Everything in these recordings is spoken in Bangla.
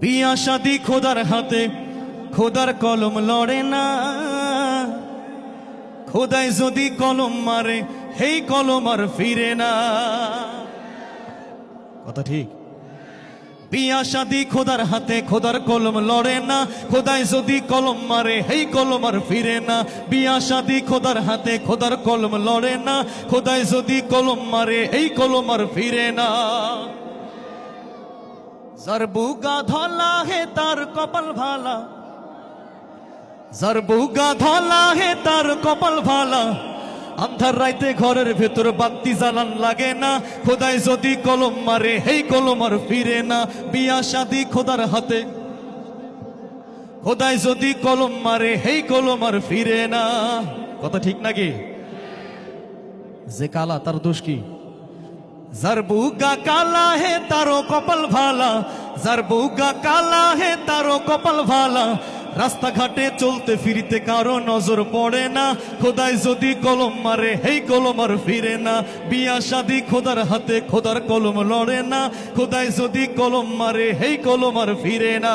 বিয়া শাদি খোদার হাতে, খোদার কলম লড়ে না। খোদাই যদি কলম মারে, হেই কলম আর ফিরে না। কথা ঠিক। বিয়া শাদি খোদার হাতে, খোদার কলম লড়ে না। খোদাই যদি কলম মারে, হেই কলম আর ফিরে না। বিয়া শাদি খোদার হাতে, খোদার কলম লড়ে না। খোদাই যদি কলম মারে, এই কলম আর ফিরে না। যার বুগা ধলা হে তার কপাল ভালা, যার বুগা ধলা হে তার কপাল ভালা। আন্ধার রাইতে ঘরের ভেতর বাতি জ্বালান লাগে না। খোদাই যদি কলম মারে, হেই কলম আর ফিরে না। বিয়া শাদি খোদার হাতে, খোদাই যদি কলম মারে, হেই কলম আর ফিরে না। কথা ঠিক নাকি? যে কালা তার দোষ কি? যার বুগা কালা হে তারও কপাল ভালা, যার বুগা কালা হে তারও কপাল ভালা। রাস্তাঘাটে চলতে ফিরিতে কারো নজর পড়ে না। খোদাই যদি কলম মারে, হেই কলম আর ফিরে না। বিয়া শাদি খোদার হাতে, খোদার কলম লড়ে না। খোদাই যদি কলম মারে, হেই কলম আর ফিরে না।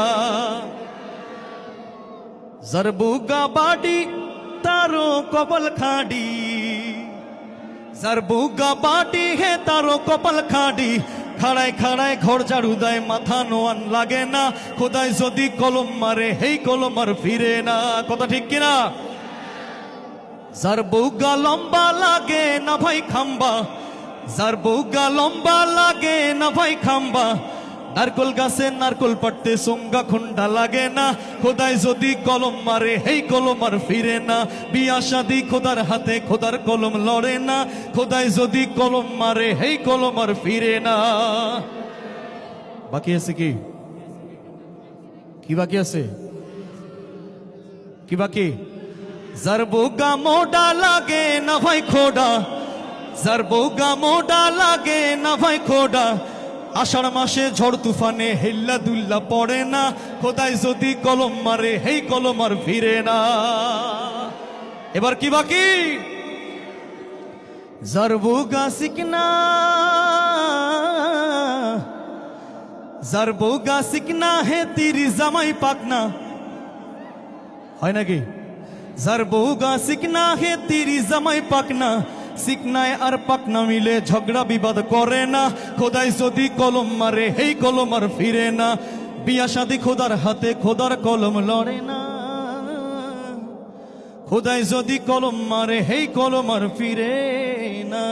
যার বুগা বাড়ি তারও কপাল খাড়ি, যার বুগা বাটি হে তারও কপাল খাড়ি। খাড়ায় খাড়ায় ঘর ঝাড়ু দেয়, মাথা নোয়ান লাগে না। খোদাই যদি কলম মারে, হেই কলম আর ফিরে না। কথা ঠিক কিনা? যার বুগা লম্বা লাগে না ভাই খাম্বা, যার বুগা লম্বা লাগে না ভাই খাম্বা। নারকল গাছে নারকল পাড়তে সঙ্গা খুন্ডা লাগে না। খোদাই যদি কলম মারে, হেই কলম আর ফিরে না। বিয়া শাদি খোদার হাতে, খোদার কলম লড়ে না। খোদাই যদি কলম মারে, হেই কলম আর ফিরে না। বাকি আছে কি? কি বাকি আছে? কি বাকি? যার বুগা মোডা লাগে না ভাই খোডা, যার বুগা মোডা লাগে না ভাই খোডা। আষাঢ় মাসে ঝড় তুফানে হেল্লা দুল্লা পড়ে না। খোদাই যদি কলম মারে, হেই কলম আর ফিরে না। এবার কি বাকি? যার বুগা সিকনা, যার বুগা সিকনা হে তিরি জামাই পাকনা। হয় নাকি? যার বুগা সিকনা হে তিরি জামাই পাকনা। সিকনায় আর পাকনা মিলে ঝগড়া বিবাদ করে না। খোদাই যদি কলম মারে, হেই কলম আর ফিরে না। বিয়া শাদি খোদার হাতে, খোদার কলম লড়ে না। খোদাই যদি কলম মারে, হেই কলম আর ফিরে না।